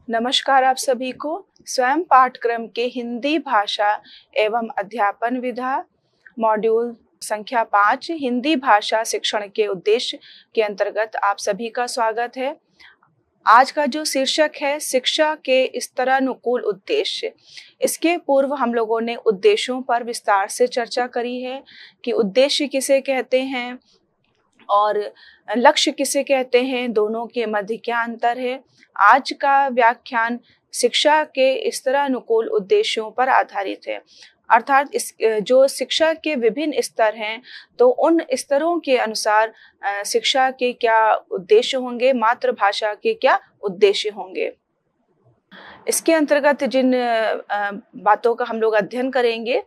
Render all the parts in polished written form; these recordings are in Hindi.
नमस्कार आप सभी को। स्वयं पाठ्यक्रम के हिंदी भाषा एवं अध्यापन विधा मॉड्यूल संख्या 5 हिंदी भाषा शिक्षण के उद्देश्य के अंतर्गत आप सभी का स्वागत है। आज का जो शीर्षक है शिक्षा के स्तरानुकूल उद्देश्य। इसके पूर्व हम लोगों ने उद्देश्यों पर विस्तार से चर्चा करी है कि उद्देश्य किसे कहते हैं और लक्ष्य किसे कहते हैं, दोनों के मध्य क्या अंतर है। आज का व्याख्यान शिक्षा के स्तरानुकूल उद्देश्यों पर आधारित है, अर्थात इस जो शिक्षा के विभिन्न स्तर हैं तो उन स्तरों के अनुसार शिक्षा के क्या उद्देश्य होंगे, मातृभाषा के क्या उद्देश्य होंगे। इसके अंतर्गत जिन बातों का हम लोग अध्ययन करेंगे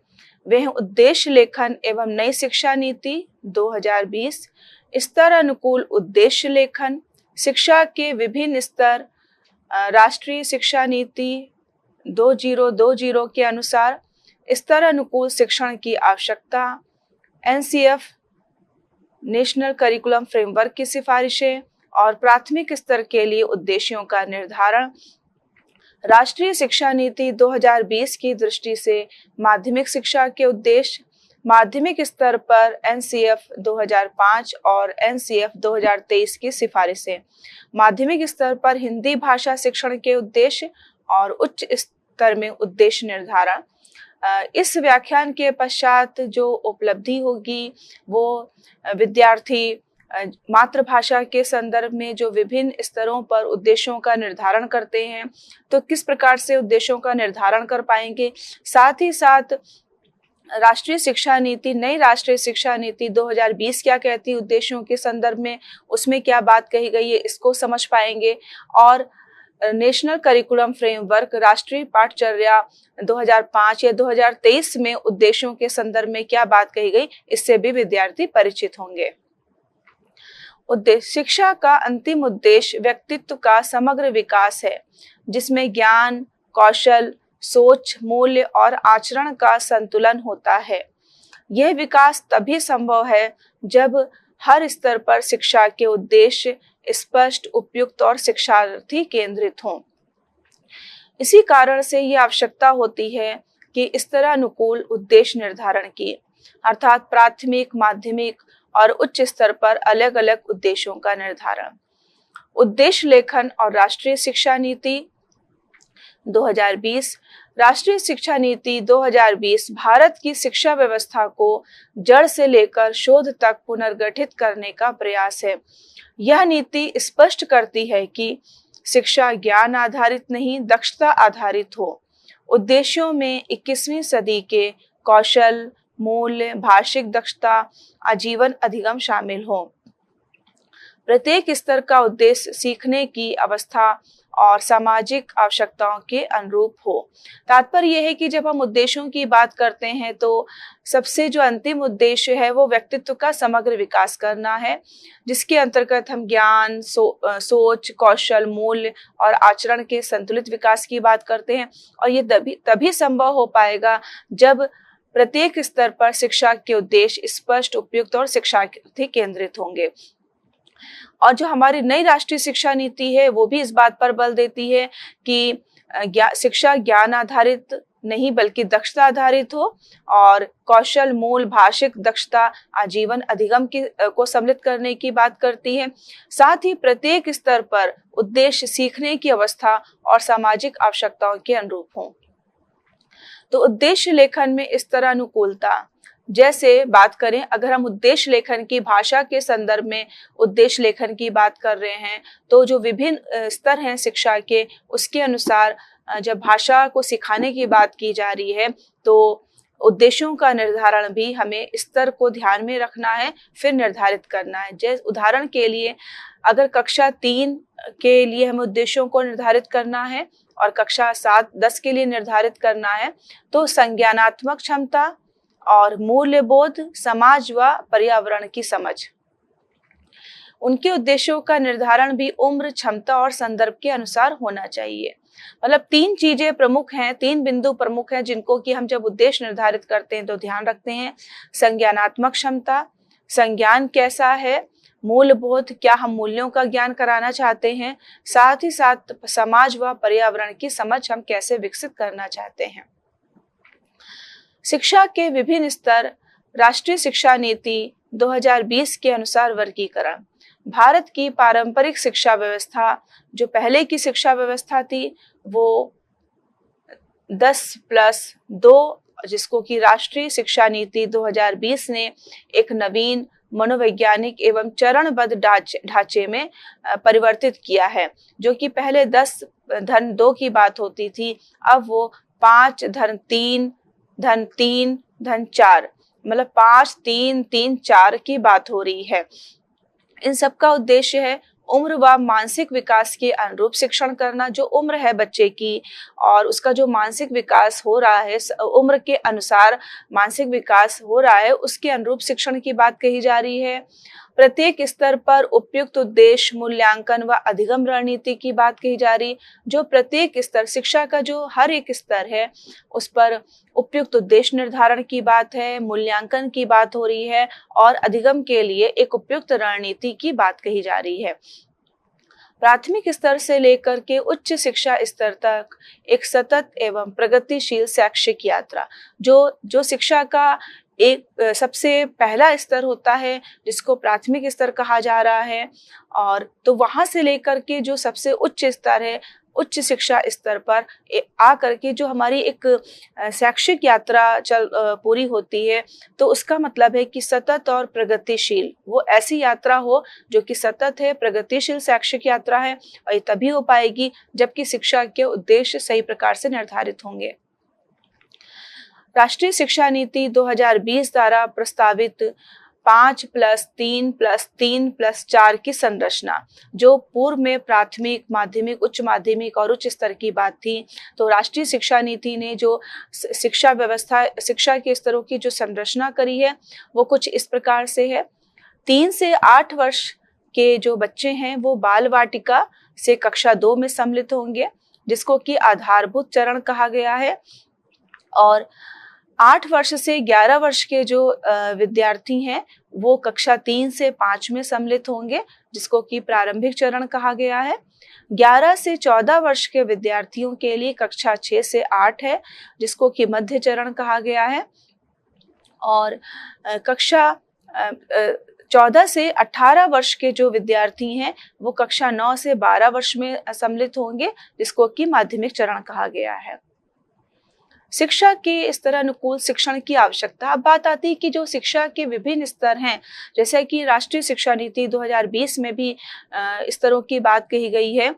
वे हैं उद्देश्य लेखन एवं नई शिक्षा नीति 2020, स्तर अनुकूल उद्देश्य लेखन, शिक्षा के विभिन्न स्तर, राष्ट्रीय शिक्षा नीति 2020 के अनुसार स्तर अनुकूल शिक्षण की आवश्यकता, एनसीएफ नेशनल करिकुलम फ्रेमवर्क की सिफारिशें और प्राथमिक स्तर के लिए उद्देश्यों का निर्धारण, राष्ट्रीय शिक्षा नीति 2020 की दृष्टि से माध्यमिक शिक्षा के उद्देश्य, माध्यमिक स्तर पर एनसीएफ 2005 और एनसीएफ 2023 की सिफारिशें, माध्यमिक स्तर पर हिंदी भाषा शिक्षण के उद्देश्य और उच्च स्तर में उद्देश्य निर्धारण। इस व्याख्यान के पश्चात जो उपलब्धि होगी वो विद्यार्थी मातृभाषा के संदर्भ में जो विभिन्न स्तरों पर उद्देश्यों का निर्धारण करते हैं तो किस प्रकार से उद्देश्यों का निर्धारण कर पाएंगे, साथ ही साथ राष्ट्रीय शिक्षा नीति, नई राष्ट्रीय शिक्षा नीति 2020 क्या कहती है उद्देश्यों के संदर्भ में, उसमें क्या बात कही गई है इसको समझ पाएंगे। और नेशनल करिकुलम फ्रेमवर्क, राष्ट्रीय पाठचर्या 2005 या 2023 में उद्देश्यों के संदर्भ में क्या बात कही गई, इससे भी विद्यार्थी परिचित होंगे। उद्देश्य, शिक्षा का अंतिम उद्देश्य व्यक्तित्व का समग्र विकास है, जिसमें ज्ञान, कौशल, सोच, मूल्य और आचरण का संतुलन होता है। यह विकास तभी संभव है जब हर स्तर पर शिक्षा के उद्देश्य स्पष्ट, उपयुक्त और शिक्षार्थी केंद्रित हों। इसी कारण से ये आवश्यकता होती है कि स्तरानुकूल उद्देश्य निर्धारण की, अर्थात प्राथमिक, माध्यमिक और उच्च स्तर पर अलग अलग उद्देश्यों का निर्धारण। उद्देश्य लेखन और राष्ट्रीय शिक्षा नीति 2020, राष्ट्रीय शिक्षा नीति 2020 भारत की शिक्षा व्यवस्था को जड़ से लेकर शोध तक पुनर्गठित करने का प्रयास है। यह नीति स्पष्ट करती है कि शिक्षा ज्ञान आधारित नहीं, दक्षता आधारित हो। उद्देश्यों में 21वीं सदी के कौशल, मूल्य, भाषिक दक्षता, आजीवन अधिगम शामिल हो। प्रत्येक स्तर का उद्देश्य सीखने की अवस्था और सामाजिक आवश्यकताओं के अनुरूप हो। तात्पर्य यह है कि जब हम उद्देश्यों की बात करते हैं तो सबसे जो अंतिम उद्देश्य है वो व्यक्तित्व का समग्र विकास करना है, जिसके अंतर्गत हम ज्ञान, सोच, कौशल, मूल्य और आचरण के संतुलित विकास की बात करते हैं। और ये तभी संभव हो पाएगा जब प्रत्येक स्तर पर शिक्षा के उद्देश्य स्पष्ट, उपयुक्त और शिक्षार्थी केंद्रित होंगे। और जो हमारी नई राष्ट्रीय शिक्षा नीति है वो भी इस बात पर बल देती है कि शिक्षा ज्ञान आधारित नहीं बल्कि दक्षता आधारित हो और कौशल, मूल, भाषिक दक्षता, आजीवन अधिगम को सम्मिलित करने की बात करती है। साथ ही प्रत्येक स्तर पर उद्देश्य सीखने की अवस्था और सामाजिक आवश्यकताओं के अनुरूप हो। तो उद्देश्य लेखन में स्तरानुकूलता, जैसे बात करें अगर हम उद्देश्य लेखन की भाषा के संदर्भ में उद्देश्य लेखन की बात कर रहे हैं तो जो विभिन्न स्तर हैं शिक्षा के, उसके अनुसार जब भाषा को सिखाने की बात की जा रही है तो उद्देश्यों का निर्धारण भी हमें स्तर को ध्यान में रखना है, फिर निर्धारित करना है। जैसे उदाहरण के लिए अगर कक्षा 3 के लिए हमें उद्देश्यों को निर्धारित करना है और कक्षा 7, 10 के लिए निर्धारित करना है तो संज्ञानात्मक क्षमता और मूल्यबोध, समाज व पर्यावरण की समझ, उनके उद्देश्यों का निर्धारण भी उम्र, क्षमता और संदर्भ के अनुसार होना चाहिए। मतलब 3 चीजें प्रमुख हैं, 3 बिंदु प्रमुख हैं जिनको कि हम जब उद्देश्य निर्धारित करते हैं तो ध्यान रखते हैं। संज्ञानात्मक क्षमता, संज्ञान कैसा है, मूल्यबोध, क्या हम मूल्यों का ज्ञान कराना चाहते हैं, साथ ही साथ समाज व पर्यावरण की समझ हम कैसे विकसित करना चाहते हैं। शिक्षा के विभिन्न स्तर, राष्ट्रीय शिक्षा नीति 2020 के अनुसार वर्गीकरण। भारत की पारंपरिक शिक्षा व्यवस्था, जो पहले की शिक्षा व्यवस्था थी, वो 10+2, जिसको कि राष्ट्रीय शिक्षा नीति 2020 ने एक नवीन मनोवैज्ञानिक एवं चरणबद्ध ढांचे में परिवर्तित किया है, जो कि पहले 10-2 की बात होती थी, अब वो 5-3-3-4, मतलब 5-3-3-4 की बात हो रही है। इन सब का उद्देश्य है उम्र व मानसिक विकास के अनुरूप शिक्षण करना। जो उम्र है बच्चे की और उसका जो मानसिक विकास हो रहा है, उम्र के अनुसार मानसिक विकास हो रहा है, उसके अनुरूप शिक्षण की बात कही जा रही है। प्रत्येक स्तर पर उपयुक्त उद्देश्य, मूल्यांकन व अधिगम रणनीति की बात कही जा रही। जो प्रत्येक स्तर, शिक्षा का जो हर एक स्तर है, उस पर उपयुक्त उद्देश्य निर्धारण की बात है, मूल्यांकन की बात हो रही है और अधिगम के लिए एक उपयुक्त रणनीति की बात कही जा रही है। प्राथमिक स्तर से लेकर के उच्च शिक्षा स्तर तक एक सतत एवं प्रगतिशील शैक्षिक यात्रा, जो शिक्षा का एक सबसे पहला स्तर होता है, जिसको प्राथमिक स्तर कहा जा रहा है, और तो वहां से लेकर के जो सबसे उच्च स्तर है, उच्च शिक्षा स्तर पर आ करके जो हमारी एक शैक्षिक यात्रा पूरी होती है, तो उसका मतलब है कि सतत और प्रगतिशील, वो ऐसी यात्रा हो जो कि सतत है, प्रगतिशील शैक्षिक यात्रा है, और ये तभी हो पाएगी जबकि शिक्षा के उद्देश्य सही प्रकार से निर्धारित होंगे। राष्ट्रीय शिक्षा नीति 2020 द्वारा प्रस्तावित 5+3+3+4 की संरचना, जो पूर्व में प्राथमिक, माध्यमिक, उच्च माध्यमिक और उच्च स्तर की बात थी, तो राष्ट्रीय शिक्षा नीति ने जो शिक्षा व्यवस्था, शिक्षा के स्तरों की जो संरचना करी है, वो कुछ इस प्रकार से है। 3 से 8 वर्ष के जो बच्चे हैं, वो बाल वाटिका से कक्षा 2 में सम्मिलित होंगे, जिसको कि आधारभूत चरण कहा गया है, और 8 वर्ष से 11 वर्ष के जो विद्यार्थी हैं, वो कक्षा 3 से 5 में सम्मिलित होंगे, जिसको कि प्रारंभिक चरण कहा गया है। 11 से 14 वर्ष के विद्यार्थियों के लिए कक्षा 6 से 8 है, जिसको कि मध्य चरण कहा गया है, और कक्षा 14 से 18 वर्ष के जो विद्यार्थी हैं, वो कक्षा 9 से 12 वर्ष में सम्मिलित होंगे, जिसको कि माध्यमिक चरण कहा गया है। शिक्षा के स्तर अनुकूल शिक्षण की आवश्यकता। अब बात आती है कि जो शिक्षा के विभिन्न स्तर हैं, जैसे कि राष्ट्रीय शिक्षा नीति 2020 में भी स्तरों की बात कही गई है।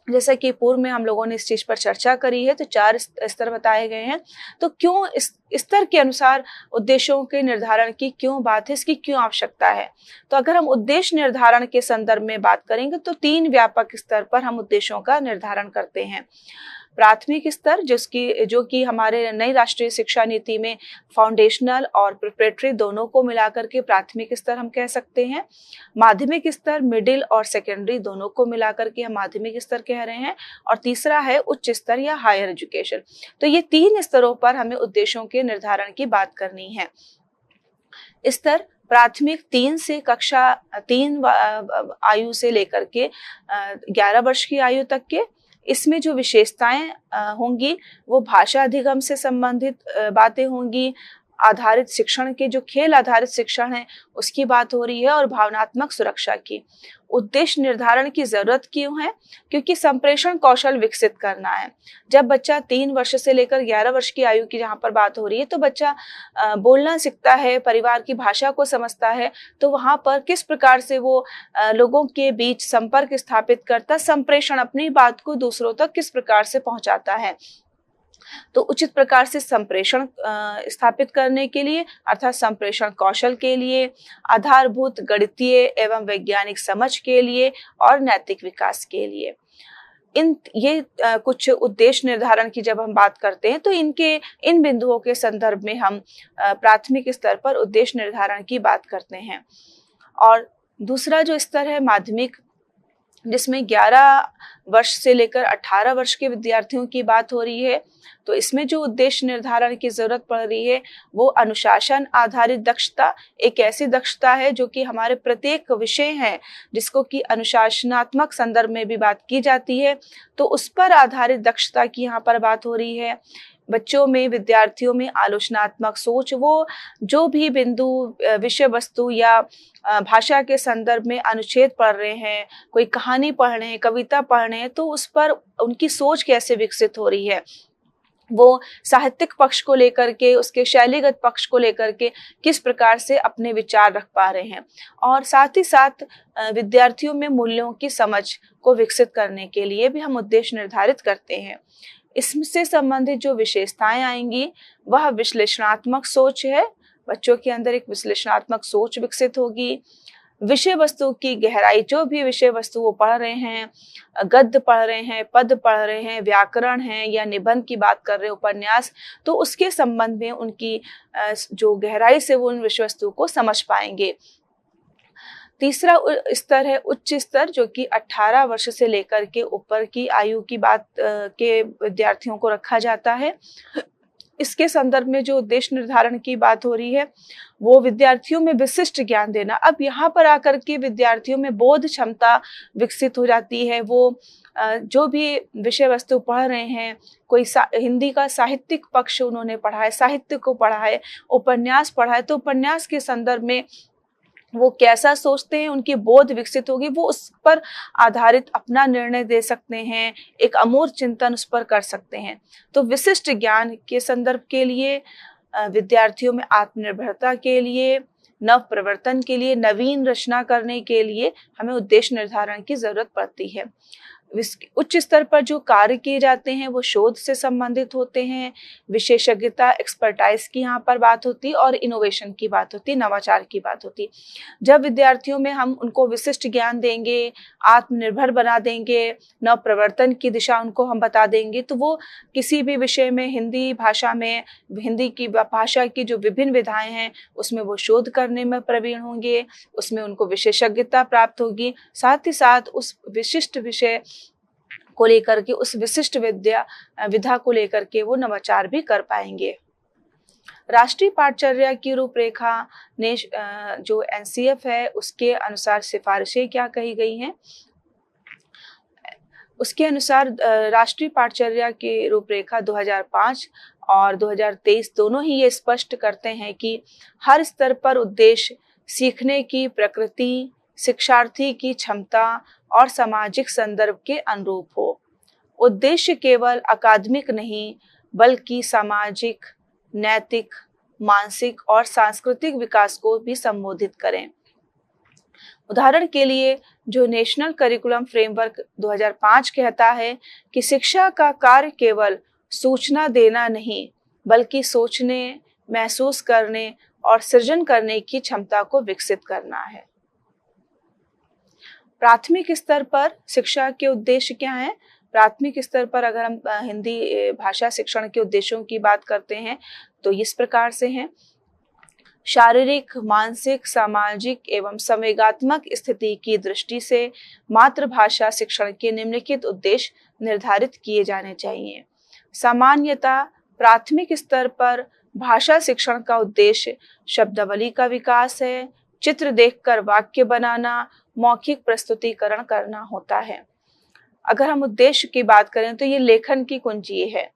जैसा कि पूर्व में हम लोगों ने इस चीज पर चर्चा करी है, तो 4 स्तर बताए गए हैं। तो क्यों इस स्तर के अनुसार उद्देश्यों के निर्धारण की क्यों बात है, इसकी क्यों आवश्यकता है? तो अगर हम उद्देश्य निर्धारण के संदर्भ में बात करेंगे, तो 3 व्यापक स्तर पर हम उद्देश्यों का निर्धारण करते हैं। प्राथमिक स्तर, जो कि हमारे नई राष्ट्रीय शिक्षा नीति में फाउंडेशनल और प्रिपरेटरी दोनों को मिलाकर के प्राथमिक स्तर हम कह सकते हैं। माध्यमिक स्तर, मिडिल और सेकेंडरी दोनों को मिलाकर के हम माध्यमिक स्तर कह रहे हैं, और तीसरा है उच्च स्तर या हायर एजुकेशन। तो ये 3 स्तरों पर हमें उद्देश्यों के निर्धारण की बात करनी है। स्तर प्राथमिक 3 से कक्षा 3 आयु से लेकर के 11 वर्ष की आयु तक के। इसमें जो विशेषताएं होंगी, वो भाषा अधिगम से संबंधित बातें होंगी, आधारित शिक्षण के, जो खेल आधारित शिक्षण है उसकी बात हो रही है, और भावनात्मक सुरक्षा की। उद्देश्य निर्धारण की जरूरत क्यों है? क्योंकि संप्रेषण कौशल विकसित करना है। जब बच्चा 3 वर्ष से लेकर 11 वर्ष की आयु की जहाँ पर बात हो रही है, तो बच्चा बोलना सीखता है, परिवार की भाषा को समझता है, तो वहां पर किस प्रकार से वो लोगों के बीच संपर्क स्थापित करता, संप्रेषण, अपनी बात को दूसरों तक किस प्रकार से पहुंचाता है। तो उचित प्रकार से संप्रेषण स्थापित करने के लिए, अर्थात संप्रेषण कौशल के लिए, आधारभूत गणितीय एवं वैज्ञानिक समझ के लिए, और नैतिक विकास के लिए, ये कुछ उद्देश्य निर्धारण की जब हम बात करते हैं, तो इन बिंदुओं के संदर्भ में हम प्राथमिक स्तर पर उद्देश्य निर्धारण की बात करते हैं। और दूसरा जो स्तर है माध्यमिक, जिसमें 11 वर्ष से लेकर 18 वर्ष के विद्यार्थियों की बात हो रही है, तो इसमें जो उद्देश्य निर्धारण की जरूरत पड़ रही है वो अनुशासन आधारित दक्षता एक ऐसी दक्षता है जो कि हमारे प्रत्येक विषय है जिसको कि अनुशासनात्मक संदर्भ में भी बात की जाती है, तो उस पर आधारित दक्षता की यहाँ पर बात हो रही है। बच्चों में, विद्यार्थियों में आलोचनात्मक सोच, वो जो भी बिंदु, विषय वस्तु या भाषा के संदर्भ में अनुच्छेद पढ़ रहे हैं, कोई कहानी पढ़ रहे हैं, कविता पढ़ रहे हैं, तो उस पर उनकी सोच कैसे विकसित हो रही है, वो साहित्यिक पक्ष को लेकर के, उसके शैलीगत पक्ष को लेकर के किस प्रकार से अपने विचार रख पा रहे हैं, और साथ ही साथ विद्यार्थियों में मूल्यों की समझ को विकसित करने के लिए भी हम उद्देश्य निर्धारित करते हैं। इससे संबंधित जो विशेषताएं आएंगी वह विश्लेषणात्मक सोच है। बच्चों के अंदर एक विश्लेषणात्मक सोच विकसित होगी। विषय वस्तु की गहराई, जो भी विषय वस्तु वो पढ़ रहे हैं, गद्य पढ़ रहे हैं, पद पढ़ रहे हैं, व्याकरण है या निबंध की बात कर रहे हैं, उपन्यास, तो उसके संबंध में उनकी जो गहराई से वो उन विषय वस्तु को समझ पाएंगे। तीसरा स्तर है उच्च स्तर, जो कि 18 वर्ष से लेकर के ऊपर की आयु की बात के विद्यार्थियों को रखा जाता है। इसके संदर्भ में जो उद्देश्य निर्धारण की बात हो रही है वो विद्यार्थियों में विशिष्ट ज्ञान देना। अब यहाँ पर आकर के विद्यार्थियों में बोध क्षमता विकसित हो जाती है। वो जो भी विषय वस्तु पढ़ रहे हैं, कोई हिंदी का साहित्यिक पक्ष उन्होंने पढ़ा है, साहित्य को पढ़ा है, उपन्यास पढ़ा है, तो उपन्यास के संदर्भ में वो कैसा सोचते हैं, उनकी बोध विकसित होगी, वो उस पर आधारित अपना निर्णय दे सकते हैं, एक अमूर्त चिंतन उस पर कर सकते हैं। तो विशिष्ट ज्ञान के संदर्भ के लिए, विद्यार्थियों में आत्मनिर्भरता के लिए, नव प्रवर्तन के लिए, नवीन रचना करने के लिए हमें उद्देश्य निर्धारण की जरूरत पड़ती है। उच्च स्तर पर जो कार्य किए जाते हैं वो शोध से संबंधित होते हैं, विशेषज्ञता, एक्सपर्टाइज की यहाँ पर बात होती है, और इनोवेशन की बात होती है, नवाचार की बात होती है। जब विद्यार्थियों में हम उनको विशिष्ट ज्ञान देंगे, आत्मनिर्भर बना देंगे, नव प्रवर्तन की दिशा उनको हम बता देंगे, तो वो किसी भी विषय में, हिंदी भाषा में, हिंदी की भाषा की जो विभिन्न विधाएं हैं उसमें वो शोध करने में प्रवीण होंगे, उसमें उनको विशेषज्ञता प्राप्त होगी, साथ ही साथ उस विशिष्ट विषय को लेकर के, उस विशिष्ट विधा को लेकर के वो नवाचार भी कर पाएंगे। राष्ट्रीय पाठचर्या की रूपरेखा ने जो एनसीएफ है उसके अनुसार सिफारिशें क्या कही गई हैं। उसके अनुसार राष्ट्रीय पाठचर्या की रूपरेखा 2005 और 2023 दोनों ही ये स्पष्ट करते हैं कि हर स्तर पर उद्देश्य सीखने की प्रकृति, शिक्षार्थी की क्षमता और सामाजिक संदर्भ के अनुरूप हो। उद्देश्य केवल अकादमिक नहीं बल्कि सामाजिक, नैतिक, मानसिक और सांस्कृतिक विकास को भी संबोधित करें। उदाहरण के लिए जो नेशनल करिकुलम फ्रेमवर्क 2005 कहता है कि शिक्षा का कार्य केवल सूचना देना नहीं बल्कि सोचने, महसूस करने और सृजन करने की क्षमता को विकसित करना है। प्राथमिक स्तर पर शिक्षा के उद्देश्य क्या हैं? प्राथमिक स्तर पर अगर हम हिंदी भाषा शिक्षण के उद्देश्यों की बात करते हैं तो इस प्रकार से हैं। शारीरिक, मानसिक, सामाजिक एवं संवेगात्मक स्थिति की दृष्टि से मातृभाषा शिक्षण के निम्नलिखित उद्देश्य निर्धारित किए जाने चाहिए। सामान्यतः प्राथमिक स्तर पर भाषा शिक्षण का उद्देश्य शब्दावली का विकास है, चित्र देखकर वाक्य बनाना, मौखिक प्रस्तुतिकरण करना होता है। अगर हम उद्देश्य की बात करें तो ये लेखन की कुंजी है।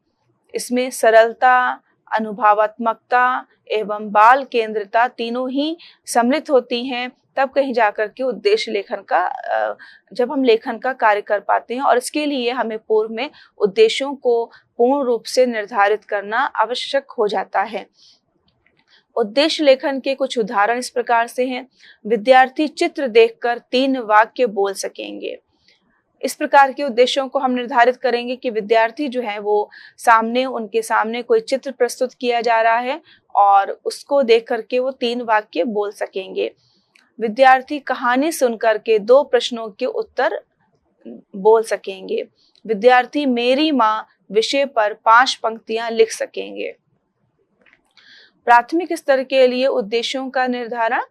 इसमें सरलता, अनुभवात्मकता एवं बाल केंद्रिता तीनों ही सम्मिलित होती हैं, तब कहीं जाकर के उद्देश्य लेखन का, जब हम लेखन का कार्य कर पाते हैं, और इसके लिए हमें पूर्व में उद्देश्यों को पूर्ण रूप से निर्धारित करना आवश्यक हो जाता है। उद्देश्य लेखन के कुछ उदाहरण इस प्रकार से हैं। विद्यार्थी चित्र देखकर 3 वाक्य बोल सकेंगे। इस प्रकार के उद्देश्यों को हम निर्धारित करेंगे कि विद्यार्थी जो है वो उनके सामने कोई चित्र प्रस्तुत किया जा रहा है और उसको देख करके वो 3 वाक्य बोल सकेंगे। विद्यार्थी कहानी सुन करके 2 प्रश्नों के उत्तर बोल सकेंगे। विद्यार्थी मेरी माँ विषय पर 5 पंक्तियां लिख सकेंगे। प्राथमिक स्तर के लिए उद्देश्यों का निर्धारण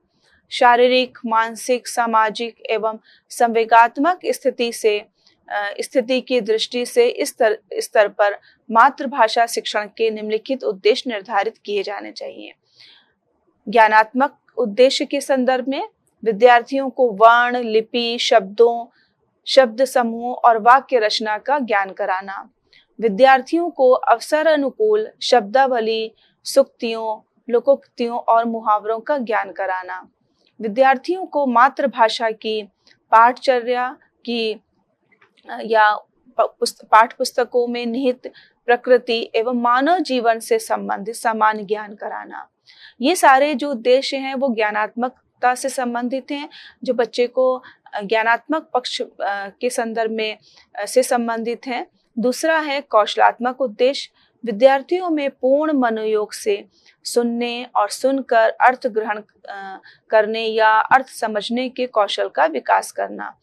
शारीरिक, मानसिक, सामाजिक एवं संवेगात्मक स्थिति से स्थिति की दृष्टि से इस स्तर पर मातृभाषा शिक्षण के निम्नलिखित उद्देश्य निर्धारित किए जाने चाहिए। ज्ञानात्मक उद्देश्य के संदर्भ में विद्यार्थियों को वर्ण, लिपि, शब्दों, शब्द समूह और वाक्य रचना का ज्ञान कराना। विद्यार्थियों को अवसर अनुकूल शब्दावली, सूक्तियों, लोकोक्तियों और मुहावरों का ज्ञान कराना। विद्यार्थियों को मातृभाषा की पाठचर्या की या पाठ पुस्तकों में निहित प्रकृति एवं मानव जीवन से संबंधित सामान्य ज्ञान कराना। ये सारे जो उद्देश्य हैं वो ज्ञानात्मकता से संबंधित हैं, जो बच्चे को ज्ञानात्मक पक्ष के संदर्भ में से संबंधित हैं। दूसरा है कौशलात्मक उद्देश्य, विद्यार्थियों में पूर्ण मनोयोग से सुनने और सुनकर अर्थ ग्रहण करने या अर्थ समझने के कौशल का विकास करना।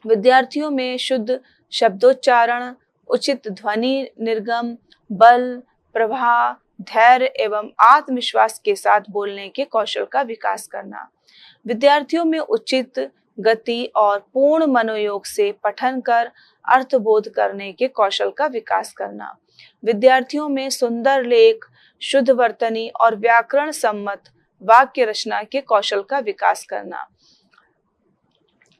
विद्यार्थियों में शुद्ध शब्दोच्चारण, उचित ध्वनि निर्गम, बल, प्रवाह, धैर्य एवं आत्मविश्वास के साथ बोलने के कौशल का विकास करना। विद्यार्थियों में उचित गति और पूर्ण मनोयोग से पठन कर अर्थबोध करने के कौशल का विकास करना। विद्यार्थियों में सुंदर लेख, शुद्ध वर्तनी और व्याकरण सम्मत वाक्य रचना के कौशल का विकास करना।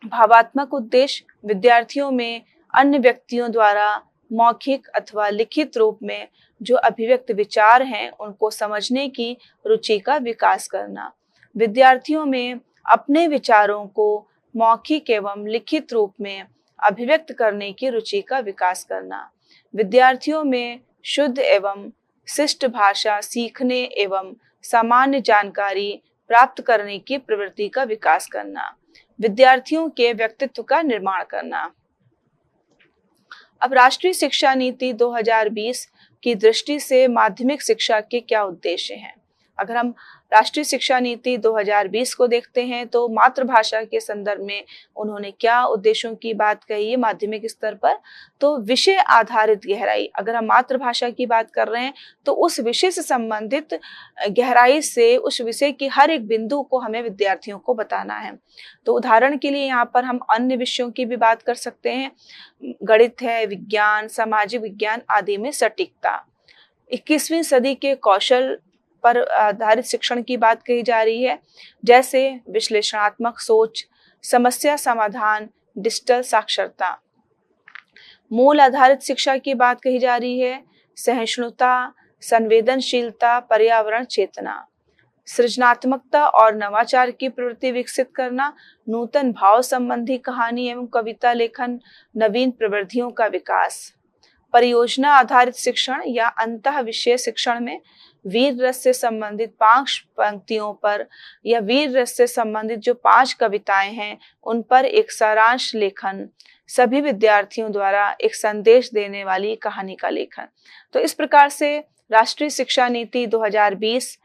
भावात्मक उद्देश्य, विद्यार्थियों में अन्य व्यक्तियों द्वारा मौखिक अथवा लिखित रूप में जो अभिव्यक्त विचार हैं उनको समझने की रुचि का विकास करना। विद्यार्थियों में अपने विचारों को मौखिक एवं लिखित रूप में अभिव्यक्त करने की रुचि का विकास करना। विद्यार्थियों में शुद्ध एवं शिष्ट भाषा सीखने एवं सामान्य जानकारी प्राप्त करने की प्रवृत्ति का विकास करना। विद्यार्थियों के व्यक्तित्व का निर्माण करना। अब राष्ट्रीय शिक्षा नीति 2020 की दृष्टि से माध्यमिक शिक्षा के क्या उद्देश्य हैं? अगर हम राष्ट्रीय शिक्षा नीति 2020 को देखते हैं तो मातृभाषा के संदर्भ में उन्होंने क्या उद्देश्यों की बात कही है माध्यमिक स्तर पर? तो विषय आधारित गहराई, अगर हम मातृभाषा की बात कर रहे हैं तो उस विषय से संबंधित गहराई से उस विषय की हर एक बिंदु को हमें विद्यार्थियों को बताना है। तो उदाहरण के लिए यहाँ पर हम अन्य विषयों की भी बात कर सकते हैं। गणित है, विज्ञान, सामाजिक विज्ञान आदि में सटीकता। 21वीं सदी के कौशल पर आधारित शिक्षण की बात कही जा रही है, जैसे विश्लेषणात्मक सोच, समस्या समाधान, डिजिटल साक्षरता। मूल आधारित शिक्षा की बात कही जा रही है, सहिष्णुता, संवेदनशीलता, पर्यावरण चेतना, सृजनात्मकता और नवाचार की प्रवृत्ति विकसित करना, नूतन भाव संबंधी कहानी एवं कविता लेखन, नवीन प्रवृत्तियों का विकास। परियोजना आधारित शिक्षण या अंतः विषय शिक्षण में वीर रस से संबंधित 5 पंक्तियों पर या वीर रस से संबंधित जो 5 कविताएं हैं उन पर एक सारांश लेखन, सभी विद्यार्थियों द्वारा एक संदेश देने वाली कहानी का लेखन। तो इस प्रकार से राष्ट्रीय शिक्षा नीति 2020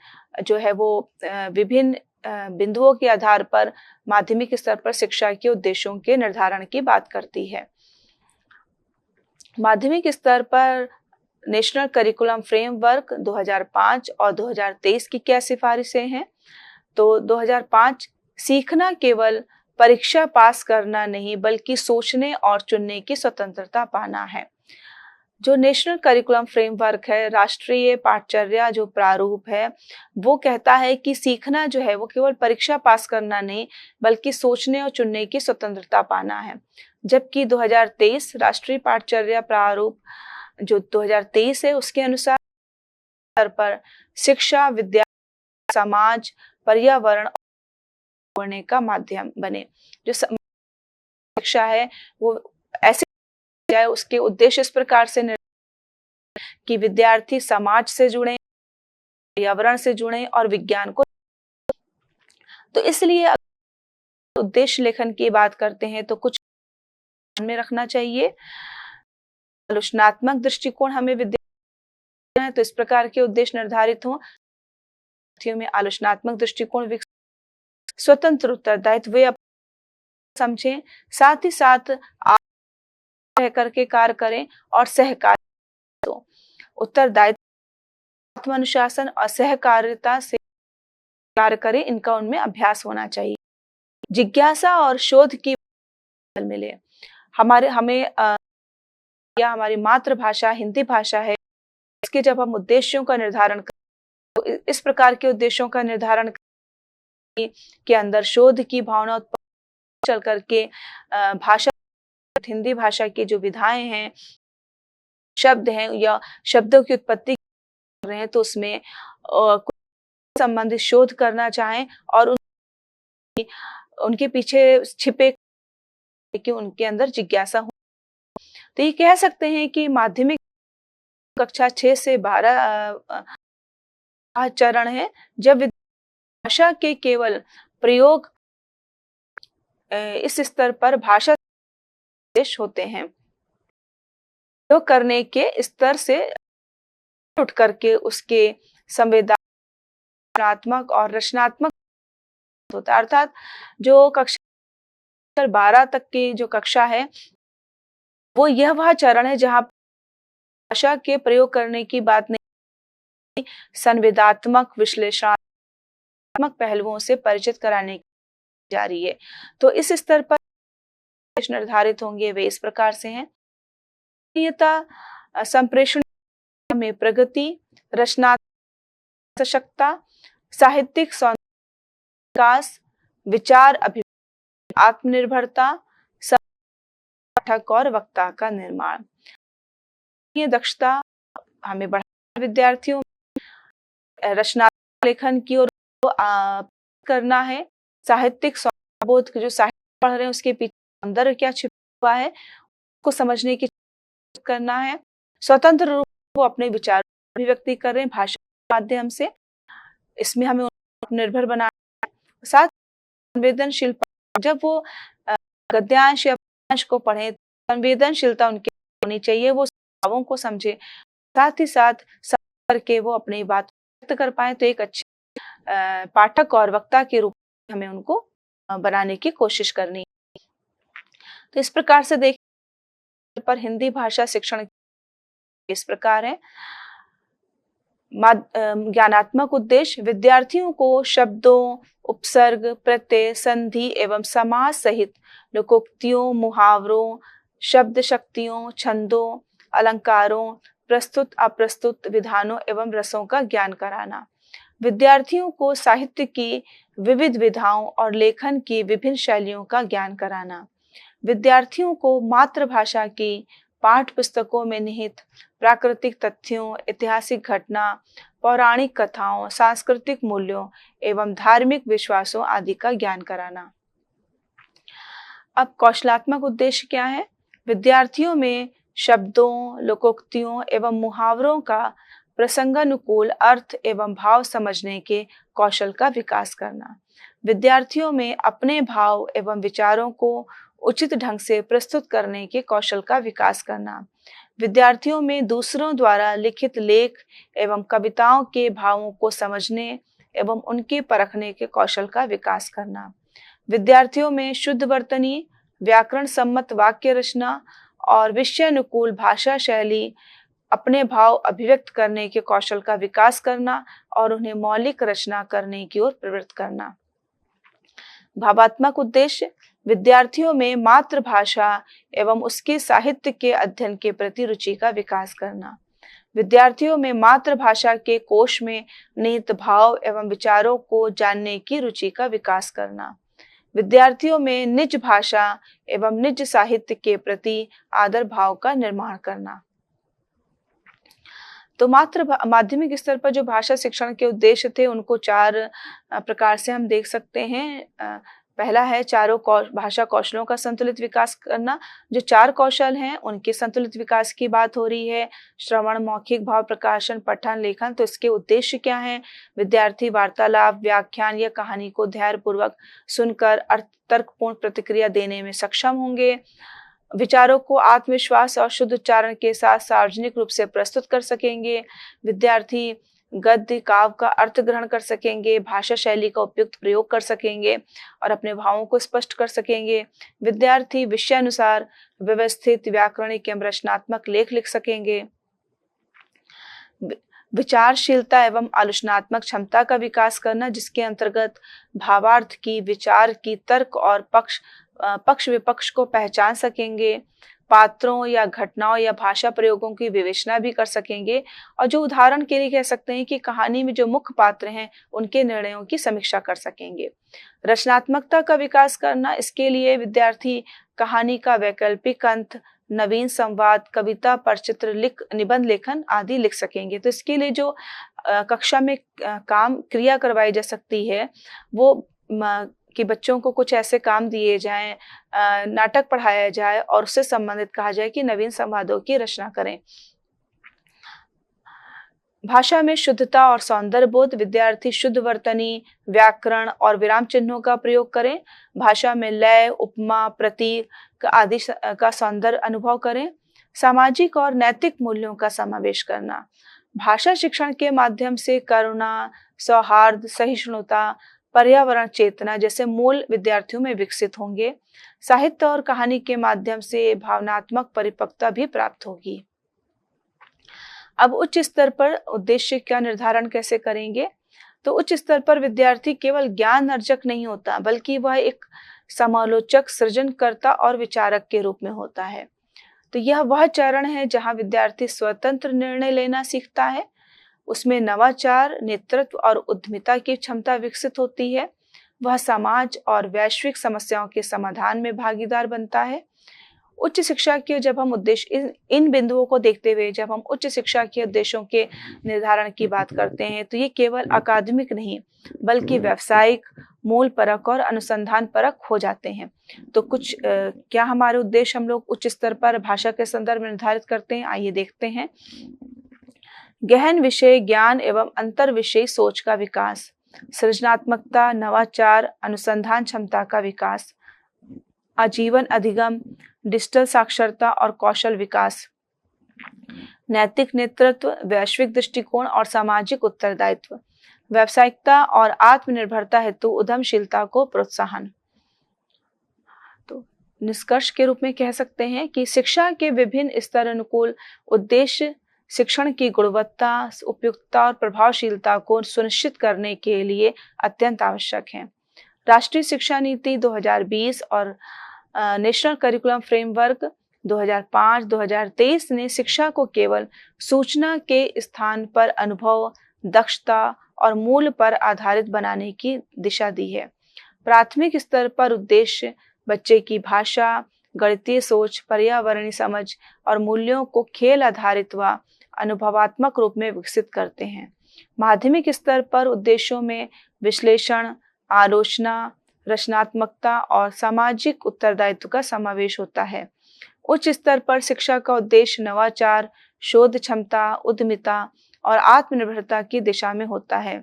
जो है वो विभिन्न बिंदुओं के आधार पर माध्यमिक स्तर पर शिक्षा के उद्देश्यों के निर्धारण की बात करती है। माध्यमिक स्तर पर नेशनल करिकुलम फ्रेमवर्क 2005 और 2023 की क्या सिफारिशें हैं? तो 2005 सीखना केवल परीक्षा पास करना नहीं बल्कि सोचने और चुनने की स्वतंत्रता पाना है। जो नेशनल करिकुलम फ्रेमवर्क है, राष्ट्रीय पाठचर्या जो प्रारूप है, वो कहता है कि सीखना जो है वो केवल परीक्षा पास करना नहीं बल्कि सोचने और चुनने की स्वतंत्रता पाना है। जबकि 2023 राष्ट्रीय पाठचर्या प्रारूप जो 2023 है उसके अनुसार स्तर पर शिक्षा, विद्या, समाज, पर्यावरण जोड़ने का माध्यम बने। जो शिक्षा है वो ऐसे जाए, उसके उद्देश्य इस प्रकार से कि विद्यार्थी समाज से जुड़े, पर्यावरण से जुड़े और विज्ञान को। तो इसलिए उद्देश्य लेखन की बात करते हैं तो कुछ ध्यान में रखना चाहिए। आलोचनात्मक दृष्टिकोण हमें विद्यार्थी है तो इस प्रकार के उद्देश्य निर्धारित हों। विद्यार्थियों में आलोचनात्मक दृष्टिकोण विकसित, स्वतंत्र उत्तरदायित्व वे समझें, साथ ही साथ रह करके कार्य करें और सहकार्य। तो उत्तरदायित्व, आत्मानुशासन और सहकारिता से कार्य करें, इनका उनमें अभ्यास होना चाहिए। जिज्ञासा और शोध की मिले। हमें या हमारी मातृभाषा हिंदी भाषा है, इसके जब हम उद्देश्यों का निर्धारण करें, तो इस प्रकार के उद्देश्यों का निर्धारण के अंदर शोध की भावना उत्पन्न चल करके भाषा हिंदी भाषा की जो विधाएं हैं, शब्द हैं या शब्दों की उत्पत्ति कर रहे हैं, तो उसमें संबंधित शोध करना चाहें और उनके पीछे छिपे कि उनके अंदर जिज्ञासा हो। तो ये कह सकते हैं कि माध्यमिक कक्षा 6 से 12 चरण है, जब भाषा के केवल प्रयोग इस स्तर पर भाषा होते हैं, प्रयोग करने के स्तर से उठ करके उसके संवेदनात्मक और रचनात्मक होता है। अर्थात जो कक्षा 12 तक की जो कक्षा है, वो वह चरण है जहाँ भाषा के प्रयोग करने की बात नहीं, संवेदात्मक विश्लेषणात्मक पहलुओं से परिचित कराने जा रही है। तो इस स्तर पर निर्धारित होंगे वे इस प्रकार से हैं। संप्रेषण में प्रगति, रचनात्मक सशक्तता, साहित्यिक विकास, विचार अभिव्यक्ति, आत्मनिर्भरता, पाठक और वक्ता का निर्माण। ये दक्षता हमें बढ़ाना, विद्यार्थियों में रचनात्मक लेखन की ओर करना है। साहित्यिक बोध जो साहित्य पढ़ रहे हैं उसके पीछे अंदर क्या छिपा है उसको समझने की करना है। स्वतंत्र रूप से वो अपने विचार अभिव्यक्ति कर रहे हैं भाषा के माध्यम से, इसमें हमें निर्भर बनाना है। साथ संवेदनशील, जब वो गद्यांश या पद्यांश को पढ़े, संवेदनशीलता उनकी होनी चाहिए, वो भावों को समझे, साथ ही साथ करके वो अपनी बात व्यक्त कर पाए। तो एक अच्छे पाठक और वक्ता के रूप में हमें उनको बनाने की कोशिश करनी है। तो इस प्रकार से देखिए पर हिंदी भाषा शिक्षण इस प्रकार है। ज्ञानात्मक उद्देश्य विद्यार्थियों को शब्दों, उपसर्ग, प्रत्यय, संधि एवं समास सहित लोकोक्तियों, मुहावरों, शब्द शक्तियों, छंदों, अलंकारों, प्रस्तुत अप्रस्तुत विधानों एवं रसों का ज्ञान कराना। विद्यार्थियों को साहित्य की विविध विधाओं और लेखन की विभिन्न शैलियों का ज्ञान कराना। विद्यार्थियों को मातृभाषा की पाठ्य पुस्तकों में निहित प्राकृतिक तथ्यों, ऐतिहासिक घटना, पौराणिक कथाओं, सांस्कृतिक मूल्यों एवं धार्मिक विश्वासों आदि का ज्ञान कराना। अब कौशलात्मक उद्देश्य क्या है? विद्यार्थियों में शब्दों, लोकोक्तियों एवं मुहावरों का प्रसंगानुकूल अर्थ एवं भाव समझने के कौशल का विकास करना। विद्यार्थियों में अपने भाव एवं विचारों को उचित ढंग से प्रस्तुत करने के कौशल का विकास करना। विद्यार्थियों में दूसरों द्वारा लिखित लेख एवं कविताओं के भावों को समझने एवं उनके परखने के कौशल का विकास करना। विद्यार्थियों में शुद्ध वर्तनी, व्याकरण सम्मत वाक्य रचना और विषयानुकूल भाषा शैली, अपने भाव अभिव्यक्त करने के कौशल का विकास करना और उन्हें मौलिक रचना करने की ओर प्रवृत्त करना। भावात्मक उद्देश्य विद्यार्थियों में मातृभाषा एवं उसके साहित्य के अध्ययन के प्रति रुचि का विकास करना। विद्यार्थियों में मातृभाषा के कोश में निहित भाव एवं विचारों को जानने की रुचि का विकास करना। विद्यार्थियों में निज भाषा एवं निज साहित्य के प्रति आदर भाव का निर्माण करना। तो माध्यमिक स्तर पर जो भाषा शिक्षण के उद्देश्य थे उनको 4 प्रकार से हम देख सकते हैं। पहला है चारों भाषा कौशलों का संतुलित विकास करना। जो 4 कौशल हैं उनके संतुलित विकास की बात हो रही है। श्रवण, मौखिक, भाव प्रकाशन, पठन, लेखन। तो इसके उद्देश्य क्या हैं? विद्यार्थी वार्तालाप, व्याख्यान या कहानी को धैर्यपूर्वक सुनकर तर्कपूर्ण प्रतिक्रिया देने में सक्षम होंगे। विचारों को आत्मविश्वास और शुद्ध उच्चारण के साथ सार्वजनिक रूप से प्रस्तुत कर सकेंगे। विद्यार्थी गद्य काव्य का अर्थ ग्रहण कर सकेंगे, भाषा शैली का उपयुक्त प्रयोग कर सकेंगे और अपने भावों को स्पष्ट कर सकेंगे। विद्यार्थी विषयानुसार व्यवस्थित व्याकरणिक एवं रचनात्मक लेख लिख सकेंगे। विचारशीलता एवं आलोचनात्मक क्षमता का विकास करना, जिसके अंतर्गत भावार्थ की, विचार की, तर्क और पक्ष पक्ष विपक्ष को पहचान सकेंगे, पात्रों या घटनाओं या भाषा प्रयोगों की विवेचना भी कर सकेंगे और जो उदाहरण के लिए कह सकते हैं कि कहानी में जो मुख्य पात्र हैं उनके निर्णयों की समीक्षा कर सकेंगे। रचनात्मकता का विकास करना, इसके लिए विद्यार्थी कहानी का वैकल्पिक अंत, नवीन संवाद, कविता, परचित्र, निबंध लेखन आदि लिख सकेंगे। तो इसके लिए जो कक्षा में काम क्रिया करवाई जा सकती है वो कि बच्चों को कुछ ऐसे काम दिए जाएं, नाटक पढ़ाया जाए और उससे संबंधित कहा जाए कि नवीन संवादों की रचना करें। भाषा में शुद्धता और सौंदर्य बोध, विद्यार्थी शुद्ध वर्तनी, व्याकरण और विराम चिन्हों का प्रयोग करें। भाषा में लय, उपमा, प्रतीक आदि का सौंदर्य अनुभव करें। सामाजिक और नैतिक मूल्यों का समावेश करना, भाषा शिक्षण के माध्यम से करुणा, सौहार्द, सहिष्णुता, पर्यावरण चेतना जैसे मूल विद्यार्थियों में विकसित होंगे। साहित्य और कहानी के माध्यम से भावनात्मक परिपक्वता भी प्राप्त होगी। अब उच्च स्तर पर उद्देश्य का निर्धारण कैसे करेंगे? तो उच्च स्तर पर विद्यार्थी केवल ज्ञान अर्जक नहीं होता, बल्कि वह एक समालोचक, सृजनकर्ता और विचारक के रूप में होता है। तो यह वह चरण है जहां विद्यार्थी स्वतंत्र निर्णय लेना सीखता है, उसमें नवाचार, नेतृत्व और उद्यमिता की क्षमता विकसित होती है। वह समाज और वैश्विक समस्याओं के समाधान में भागीदार बनता है। उच्च शिक्षा के जब हम उद्देश्य इन बिंदुओं को देखते हुए जब हम उच्च शिक्षा के उद्देश्यों के निर्धारण की बात करते हैं तो ये केवल अकादमिक नहीं बल्कि व्यावसायिक, मूल परक और अनुसंधान परक हो जाते हैं। तो कुछ क्या हमारे उद्देश्य हम लोग उच्च स्तर पर भाषा के संदर्भ में निर्धारित करते हैं, आइए देखते हैं। गहन विषय ज्ञान एवं अंतर विषय सोच का विकास, सृजनात्मकता, नवाचार, अनुसंधान क्षमता का विकास, आजीवन अधिगम, डिजिटल साक्षरता और कौशल विकास, नैतिक नेतृत्व, वैश्विक दृष्टिकोण और सामाजिक उत्तरदायित्व, व्यावसायिकता और आत्मनिर्भरता हेतु उद्यमशीलता को प्रोत्साहन। तो निष्कर्ष के रूप में कह सकते हैं कि शिक्षा के विभिन्न स्तर अनुकूल उद्देश्य शिक्षण की गुणवत्ता, उपयुक्तता और प्रभावशीलता को सुनिश्चित करने के लिए अत्यंत आवश्यक है। राष्ट्रीय शिक्षा नीति 2020 और नेशनल करिकुलम फ्रेमवर्क 2005-2023 ने शिक्षा को केवल सूचना के स्थान पर अनुभव, दक्षता और मूल्य पर आधारित बनाने की दिशा दी है। प्राथमिक स्तर पर उद्देश्य बच्चे की भाषा, गणितीय सोच, पर्यावरणीय समझ और मूल्यों को खेल आधारित व अनुभवात्मक रूप में विकसित करते हैं। माध्यमिक स्तर पर उद्देश्यों में विश्लेषण, आलोचना, रचनात्मकता और सामाजिक उत्तरदायित्व का समावेश होता है। उच्च स्तर पर शिक्षा का उद्देश्य नवाचार, शोध क्षमता, उद्यमिता और आत्मनिर्भरता की दिशा में होता है।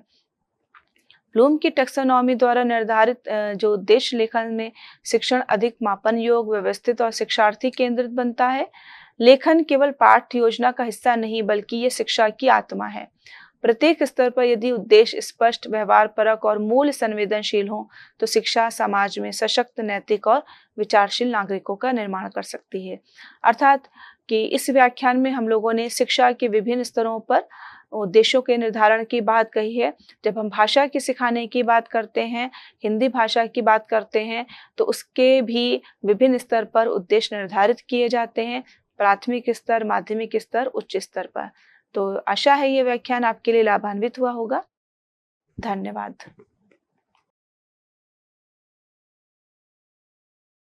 ब्लूम की टैक्सोनॉमी द्वारा निर्धारित जो उद्देश्य लेखन में शिक्षण अधिक मापन योग्य, व्यवस्थित और शिक्षार्थी केंद्रित बनता है। लेखन केवल पाठ्य योजना का हिस्सा नहीं बल्कि ये शिक्षा की आत्मा है। प्रत्येक स्तर पर यदि उद्देश्य स्पष्ट, व्यवहार परक और मूल्य संवेदनशील हो तो शिक्षा समाज में सशक्त, नैतिक और विचारशील नागरिकों का निर्माण कर सकती है। अर्थात कि इस व्याख्यान में हम लोगों ने शिक्षा के विभिन्न स्तरों पर उद्देश्यों के निर्धारण की बात कही है। जब हम भाषा के सिखाने की बात करते हैं, हिंदी भाषा की बात करते हैं, तो उसके भी विभिन्न स्तर पर उद्देश्य निर्धारित किए जाते हैं, प्राथमिक स्तर, माध्यमिक स्तर, उच्च स्तर पर। तो आशा है ये व्याख्यान आपके लिए लाभान्वित हुआ होगा। धन्यवाद।